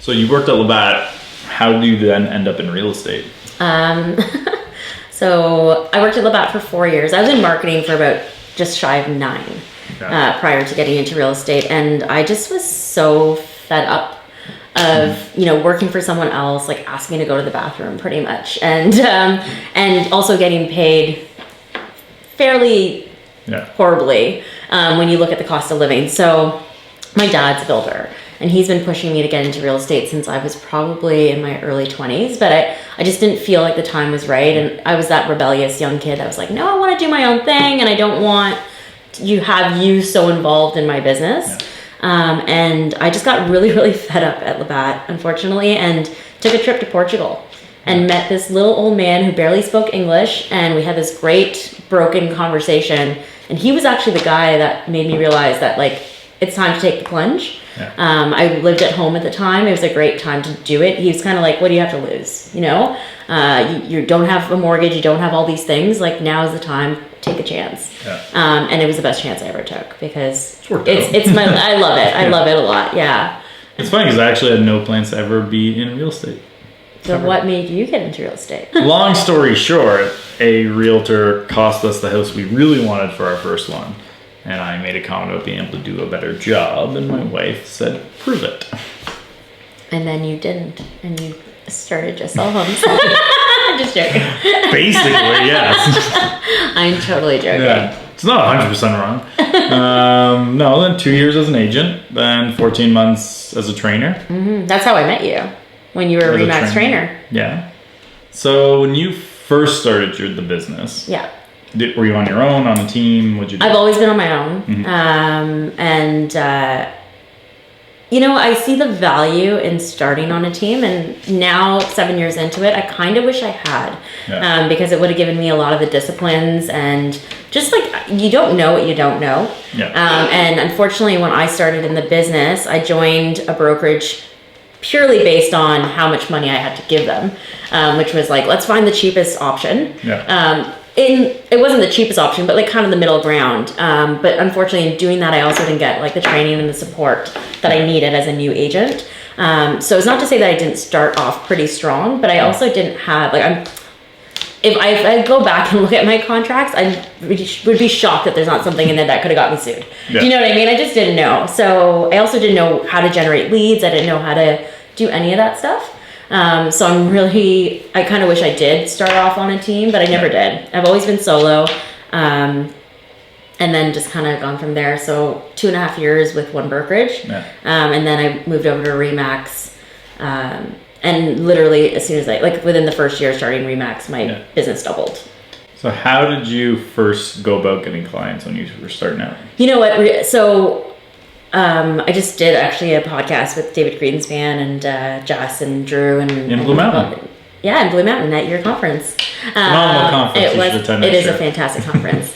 So you worked at Labatt. How did you then end up in real estate? So I worked at Labatt for 4 years. I was in marketing for about just shy of 9 prior to getting into real estate. And I just was so fed up of, working for someone else, like asking me to go to the bathroom pretty much. And also getting paid fairly horribly when you look at the cost of living. So my dad's a builder. And he's been pushing me to get into real estate since I was probably in my early 20s. But I just didn't feel like the time was right. And I was that rebellious young kid that was like, no, I want to do my own thing. And I don't want you so involved in my business. Yeah. And I just got really, really fed up at Labatt, unfortunately, and took a trip to Portugal and met this little old man who barely spoke English. And we had this great broken conversation. And he was actually the guy that made me realize that, like, it's time to take the plunge. Yeah. I lived at home at the time. It was a great time to do it. He was kind of like, what do you have to lose? You don't have a mortgage. You don't have all these things. Like, now is the time. Take a chance. Yeah. And it was the best chance I ever took because I love it. I love it a lot. Yeah. It's funny because I actually had no plans to ever be in real estate. So what made you get into real estate? Long story short, a realtor cost us the house we really wanted for our first one. And I made a comment about being able to do a better job, and my wife said, prove it. And then you didn't, and you started to sell homes. Just joking. Basically, yes. I'm totally joking. Yeah. It's not 100% wrong. No, then 2 years as an agent, then 14 months as a trainer. Mm-hmm. That's how I met you, when you were a RE/MAX trainer. Yeah. So when you first started the business, were you on your own, on a team? What'd you do? I've always been on my own. I see the value in starting on a team, and now 7 years into it, I kind of wish I had, because it would have given me a lot of the disciplines and just like, you don't know what you don't know. Yeah. And unfortunately, when I started in the business, I joined a brokerage purely based on how much money I had to give them, which was like, let's find the cheapest option. Yeah. It wasn't the cheapest option, but like kind of the middle ground. But unfortunately, in doing that, I also didn't get like the training and the support that I needed as a new agent. So it's not to say that I didn't start off pretty strong, but I also didn't have if I go back and look at my contracts, I would be shocked that there's not something in there that could have got me sued. Yeah. Do you know what I mean? I just didn't know. So I also didn't know how to generate leads. I didn't know how to do any of that stuff. So I kind of wish I did start off on a team, but I never did. I've always been solo, and then just kind of gone from there. So 2.5 years with one brokerage, and then I moved over to RE/MAX, and literally as soon as within the first year starting RE/MAX, my business doubled. So how did you first go about getting clients when you were starting out? You know what? So I just did actually a podcast with David Greenspan and Jess and Drew in Blue Mountain. In Blue Mountain at your conference. Phenomenal conference. It is a fantastic conference.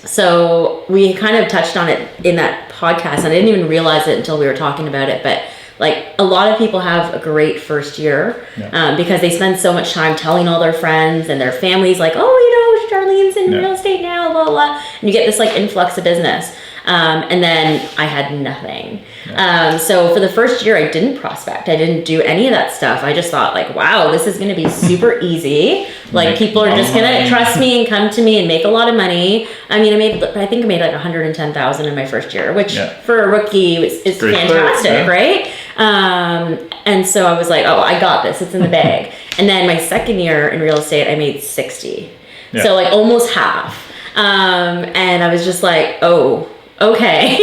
So we kind of touched on it in that podcast, and I didn't even realize it until we were talking about it. But like, a lot of people have a great first year because they spend so much time telling all their friends and their families, like, oh, Charlene's in real estate now, blah, blah, blah. And you get this like influx of business. And then I had nothing. So for the first year, I didn't prospect. I didn't do any of that stuff. I just thought like, wow, this is going to be super easy. Like, people are just going to trust me and come to me and make a lot of money. I mean, I think I made like $110,000 in my first year, which for a rookie is fantastic, right? And so I was like, oh, I got this. It's in the bag. And then my second year in real estate, I made 60. Yeah. So like almost half. And I was just like, oh, okay.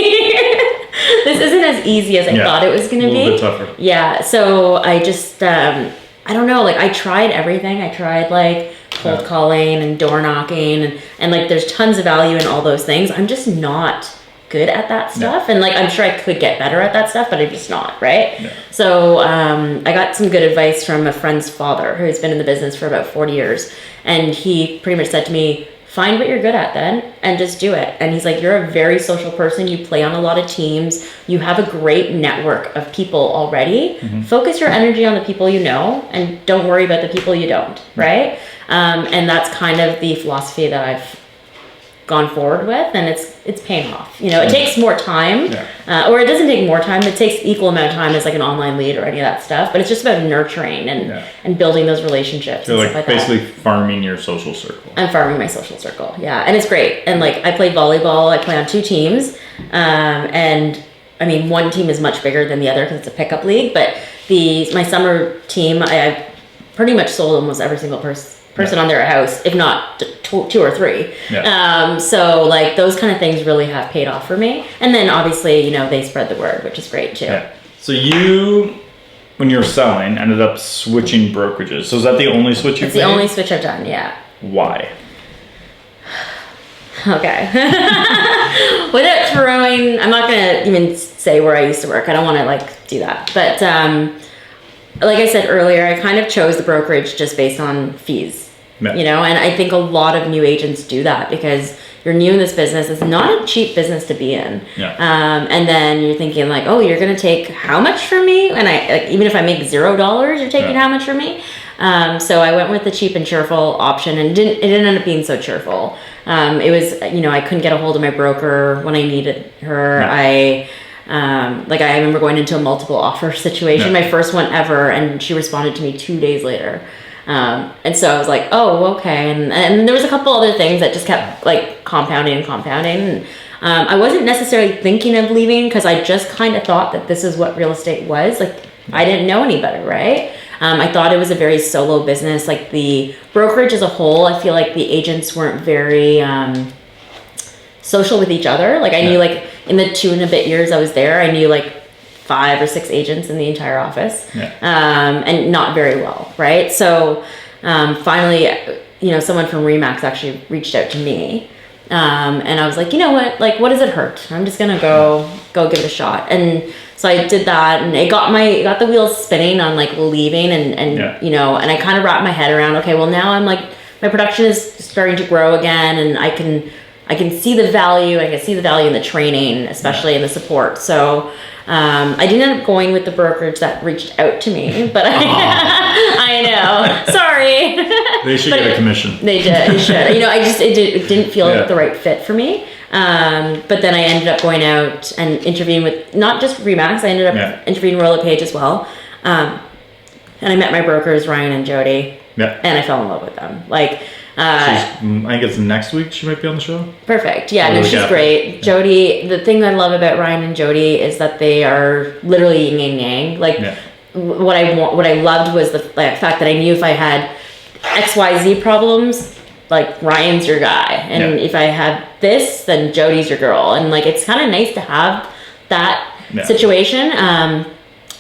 This isn't as easy as I thought it was going to be. A little bit tougher. Yeah. So I just, I don't know, like, I tried everything. I tried like cold calling and door knocking and like, there's tons of value in all those things. I'm just not good at that stuff. And like, I'm sure I could get better at that stuff, but I'm just not, right? Yeah. So I got some good advice from a friend's father who's been in the business for about 40 years. And he pretty much said to me, find what you're good at then and just do it. And he's like, you're a very social person. You play on a lot of teams. You have a great network of people already. Mm-hmm. Focus your energy on the people you know and don't worry about the people you don't, right? And that's kind of the philosophy that I've gone forward with, and it's paying off. It takes more time, or it doesn't take more time. It takes equal amount of time as like an online lead or any of that stuff. But it's just about nurturing and building those relationships. So and like stuff like basically that. farming your social circle. I'm farming my social circle, and it's great. And like I play volleyball. I play on 2 teams, and I mean one team is much bigger than the other because it's a pickup league. But my summer team, I've pretty much sold almost every single person on their house, if not 2 or 3. So like those kind of things really have paid off for me. And then obviously, they spread the word, which is great too. Yeah. So you, when you were selling, ended up switching brokerages. So is that the only switch you've made? It's the only switch I've done, yeah. Why? Okay. Without throwing, I'm not going to even say where I used to work. I don't want to like do that. But like I said earlier, I kind of chose the brokerage just based on fees. Yeah. And I think a lot of new agents do that because you're new in this business. It's not a cheap business to be in. Yeah. And then you're thinking like, oh, you're going to take how much from me? And even if I make $0, you're taking how much from me? So I went with the cheap and cheerful option, and it didn't end up being so cheerful. It was, I couldn't get a hold of my broker when I needed her. Yeah. I remember going into a multiple offer situation, my first one ever, and she responded to me 2 days later. And so I was like, oh, okay. And there was a couple other things that just kept like compounding. And, I wasn't necessarily thinking of leaving because I just kind of thought that this is what real estate was. Like I didn't know any better, right? I thought it was a very solo business. Like the brokerage as a whole, I feel like the agents weren't very, social with each other. Like I knew like in the 2 and a bit years I was there, I knew like 5 or 6 agents in the entire office, and not very well, right? So finally, someone from Remax actually reached out to me, and I was like, you know what? Like, what does it hurt? I'm just gonna go give it a shot. And so I did that, and it got the wheels spinning on like leaving, and and I kind of wrapped my head around, okay, well now I'm like my production is starting to grow again, and I can see the value. I can see the value in the training, especially in the support. So. I didn't end up going with the brokerage that reached out to me, but I know. Sorry. They should get a commission. They did. They should. It didn't feel like the right fit for me. But then I ended up going out and interviewing with not just Remax. I ended up interviewing Royal LePage as well. And I met my brokers, Ryan and Jody. Yeah. And I fell in love with them. Like. I think it's next week she might be on the show. Perfect. Yeah, no, she's great. Jody, the thing I love about Ryan and Jody is that they are literally yin and yang. Like what I loved was the fact that I knew if I had XYZ problems, like Ryan's your guy. And if I had this, then Jody's your girl. And like it's kind of nice to have that situation.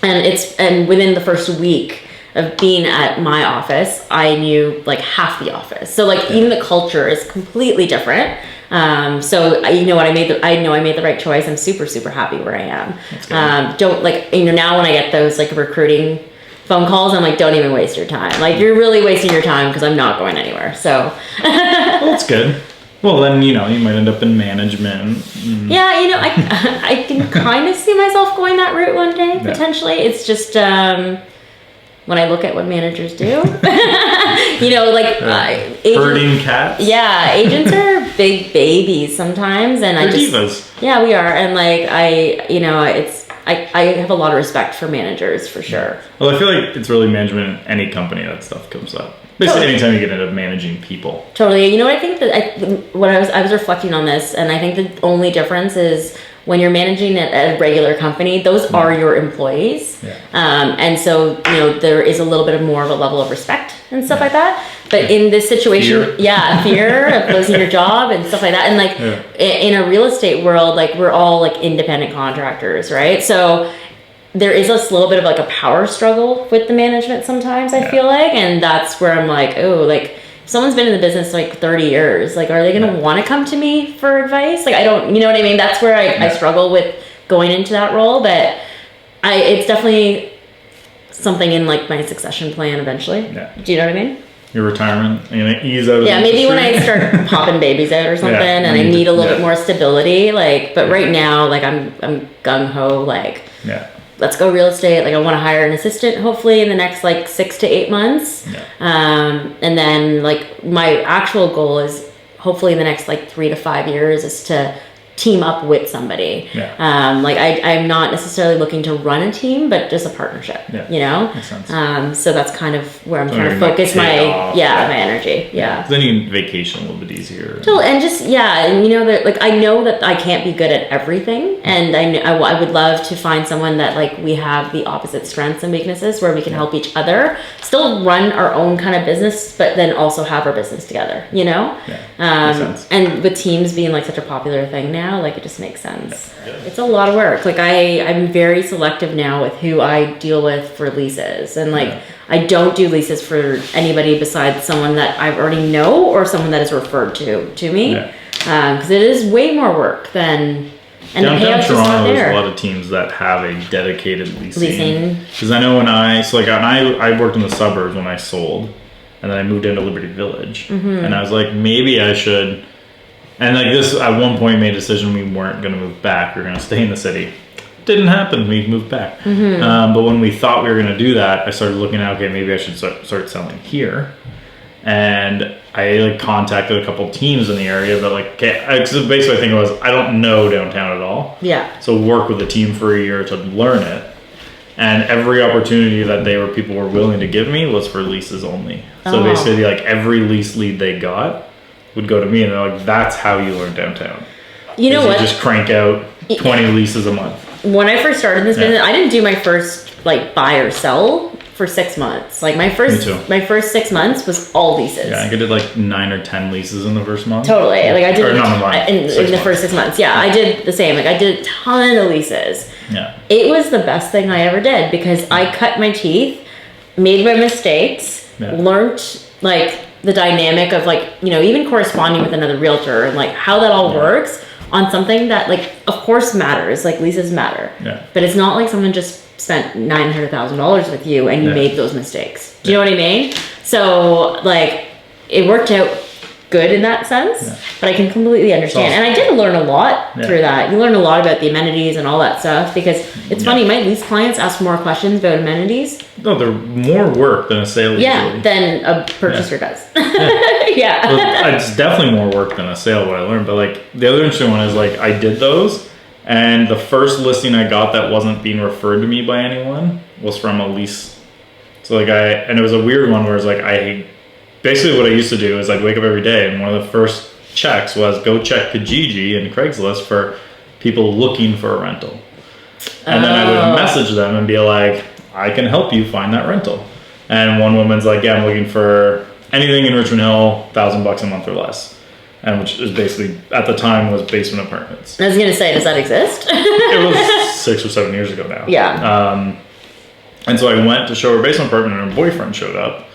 And within the first week of being at my office, I knew like half the office. So like even the culture is completely different. So I know I made the right choice. I'm super, super happy where I am. Now when I get those like recruiting phone calls, I'm like, don't even waste your time. Like you're really wasting your time because I'm not going anywhere. So well, that's good. Well, then, you might end up in management. Yeah, I can kind of see myself going that route one day, potentially. It's just, when I look at what managers do, herding cats. Yeah, agents are big babies sometimes, and They're divas. Yeah, we are, and like I have a lot of respect for managers for sure. Well, I feel like it's really management in any company that stuff comes up. Basically, anytime you get into managing people. Totally. I think that I was reflecting on this, and I think the only difference is when you're managing a regular company, those are your employees. Yeah. And so, there is a little bit of more of a level of respect and stuff like that. But in this situation, fear of losing your job and stuff like that. And like in a real estate world, like we're all like independent contractors, right? So there is a little bit of like a power struggle with the management sometimes, I feel like. And that's where I'm like, oh, like someone's been in the business like 30 years. Like, are they going to want to come to me for advice? Like, I don't, you know what I mean? That's where I struggle with going into that role. But it's definitely something in like my succession plan eventually. Yeah. Do you know what I mean? Your retirement, ease out of the maybe when I start popping babies out or something and I need a little bit more stability. Like, but right now, like I'm gung-ho, like, let's go real estate. Like I want to hire an assistant hopefully in the next like 6 to 8 months. And then like my actual goal is hopefully in the next like 3 to 5 years is to team up with somebody. Yeah. Like I'm not necessarily looking to run a team, but just a partnership, you know? Makes sense. So that's kind of where I'm trying to like, focus my energy. Then you can vacation a little bit easier. And just, and you know that, like, I know that I can't be good at everything. And I would love to find someone that like we have the opposite strengths and weaknesses where we can help each other still run our own kind of business, but then also have our business together, you know? Makes sense. And with teams being like such a popular thing now, like it just makes sense. It's a lot of work. Like I'm very selective now with who I deal with for leases, and like I don't do leases for anybody besides someone that I already know or someone that is referred to me, because it is way more work than. And downtown Toronto, there's a lot of teams that have a dedicated leasing. Because I know when I worked in the suburbs when I sold, and then I moved into Liberty Village, and I was like, maybe I should. And like this, at one point, made a decision we weren't going to move back. We were going to stay in the city. Didn't happen. We moved back. But when we thought we were going to do that, I started looking at, okay, maybe I should start selling here. And I like contacted a couple teams in the area, but like, okay, so basically I think it was, I don't know downtown at all. Yeah. So work with the team for a year to learn it. And every opportunity that people were willing to give me was for leases only. So basically like every lease lead they got would go to me, and they're like, that's how you learn downtown. You know what? You just crank out 20 leases a month. When I first started this business, I didn't do my first like buy or sell for 6 months. Like my first 6 months was all leases. Yeah, I think I did like 9 or 10 leases in the first month. Totally. Like I did in the first 6 months. Yeah, I did the same. Like I did a ton of leases. Yeah. It was the best thing I ever did because I cut my teeth, made my mistakes, learned like the dynamic of like, you know, even corresponding with another realtor and like how that all works on something that like of course matters, like leases matter. Yeah. But it's not like someone just spent $900,000 with you and you made those mistakes. Do you know what I mean? So like it worked out good in that sense, but I can completely understand. And I did learn a lot through that. You learn a lot about the amenities and all that stuff because it's funny, my lease clients ask more questions about amenities. No, they're more work than a sale usually. Than a purchaser does. Well, it's definitely more work than a sale, what I learned. But like the other interesting one is like I did those, and the first listing I got that wasn't being referred to me by anyone was from a lease. So like and it was a weird one where it's like basically what I used to do is I'd wake up every day and one of the first checks was go check Kijiji and Craigslist for people looking for a rental. And then I would message them and be like, I can help you find that rental. And one woman's like, yeah, I'm looking for anything in Richmond Hill, $1,000 a month or less. And which is basically, at the time, was basement apartments. I was going to say, does that exist? It was 6 or 7 years ago now. Yeah. And so I went to show her basement apartment and her boyfriend showed up.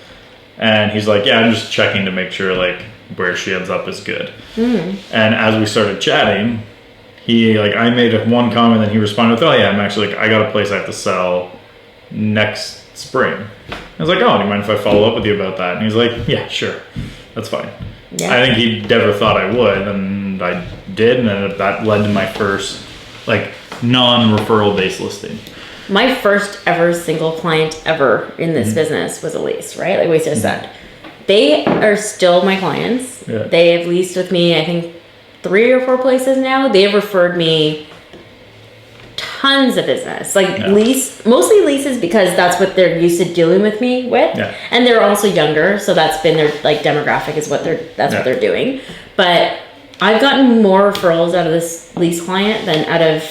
And he's like, yeah, I'm just checking to make sure like where she ends up is good. And as we started chatting, I made one comment and he responded with, oh yeah, I'm actually like, I got a place I have to sell next spring. I was like, oh, do you mind if I follow up with you about that? And he's like, yeah, sure. That's fine. Yeah. I think he never thought I would, and I did, and then that led to my first like non-referral based listing. My first ever single client ever in this business was a lease, right? Like we just said. They are still my clients. Yeah. They have leased with me, I think, 3 or 4 places now. They have referred me tons of business. Like mostly leases because that's what they're used to dealing with me with. Yeah. And they're also younger, so that's been their like demographic is what what they're doing. But I've gotten more referrals out of this lease client than out of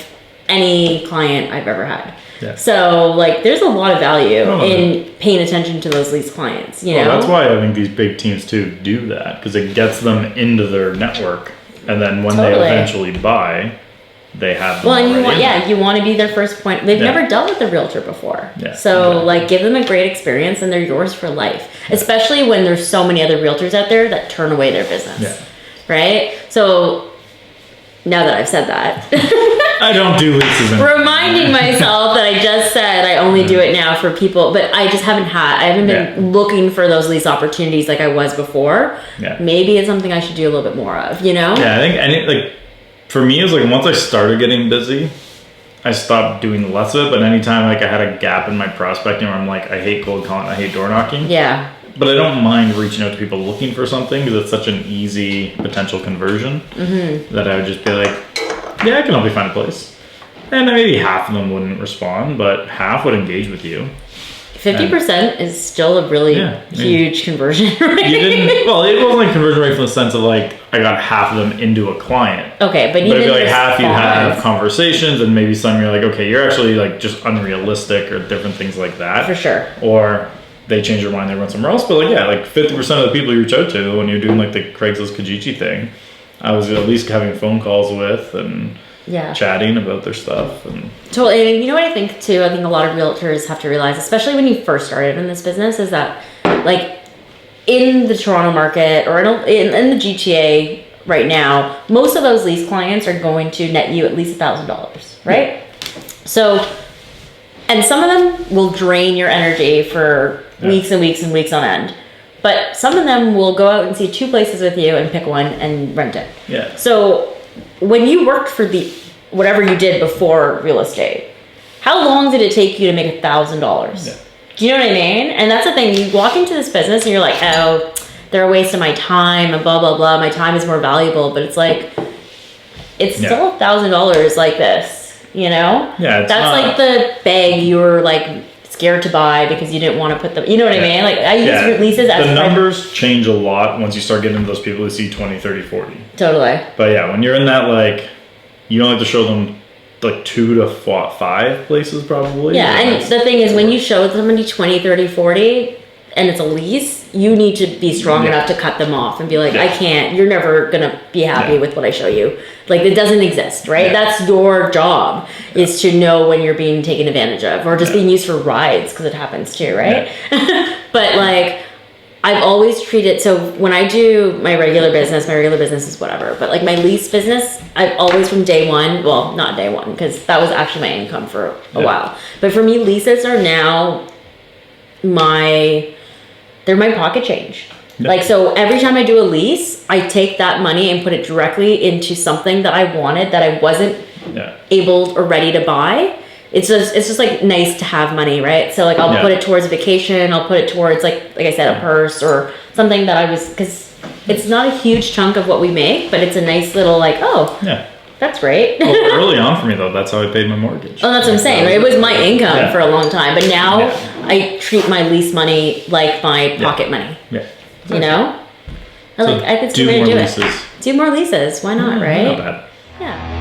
any client I've ever had. Yeah. So like there's a lot of value in paying attention to those lease clients, you know. That's why I think these big teams too do that, because it gets them into their network, and then when they eventually buy, they have them and you want to be their first point. They've never dealt with a realtor before. Yeah. So like give them a great experience and they're yours for life. Yeah. Especially when there's so many other realtors out there that turn away their business. Yeah. Right? So now that I've said that, I don't do leases anymore. Reminding myself that I just said I only do it now for people, but I just haven't been looking for those lease opportunities like I was before. Yeah. Maybe it's something I should do a little bit more of, you know? Yeah, I think for me, it was like once I started getting busy, I stopped doing less of it. But anytime like I had a gap in my prospecting where I'm like, I hate cold calling, I hate door knocking. Yeah. but I don't mind reaching out to people looking for something because it's such an easy potential conversion that I would just be like, yeah, I can help you find a place. And maybe half of them wouldn't respond, but half would engage with you. 50% is still a really huge conversion rate. It wasn't like conversion rate from the sense of like, I got half of them into a client. Okay, but it'd be like half you have conversations and maybe some you're like, okay, you're actually like just unrealistic or different things like that. For sure. Or they change their mind, they run somewhere else. But like, yeah, like 50% of the people you reach out to when you're doing like the Craigslist Kijiji thing, I was at least having phone calls with and chatting about their stuff. And totally. And you know what I think too? I think a lot of realtors have to realize, especially when you first started in this business, is that like in the Toronto market or in the GTA right now, most of those lease clients are going to net you at least $1,000, right? Yeah. So, and some of them will drain your energy for weeks and weeks and weeks on end. But some of them will go out and see 2 places with you and pick one and rent it. Yeah. So when you worked for whatever you did before real estate, how long did it take you to make $1,000? Yeah. Do you know what I mean? And that's the thing. You walk into this business and you're like, oh, they're a waste of my time and blah, blah, blah. My time is more valuable. But it's like, it's still $1,000 like this, you know? Yeah. That's like the bag you were like scared to buy because you didn't want to put them, you know what I mean? Like I use leases as the numbers change a lot once you start getting into those people who see 20, 30, 40. Totally. But yeah, when you're in that, like, you don't like to show them like 2 to 5 places probably. Yeah, and the thing is when you show somebody 20, 30, 40 and it's a lease, you need to be strong enough to cut them off and be like, I can't, you're never going to be happy with what I show you. Like it doesn't exist, right? Yeah. That's your job is to know when you're being taken advantage of or just being used for rides because it happens too, right? Yeah. But like I've always treated, so when I do my regular business is whatever, but like my lease business, I've always from day one, well, not day one, because that was actually my income for a while. But for me, leases are now they're my pocket change. Yeah. Like, so every time I do a lease, I take that money and put it directly into something that I wanted that I wasn't able or ready to buy. It's just like nice to have money, right? So like I'll put it towards a vacation. I'll put it towards like I said, a purse or something that because it's not a huge chunk of what we make, but it's a nice little like, that's great. Well, early on for me though, that's how I paid my mortgage. Oh, that's what I'm saying. It was my income for a long time, but now I treat my lease money like my pocket money. Yeah. You know? I think it's a way to do it. Do more leases. Why not, right? Not bad. Yeah.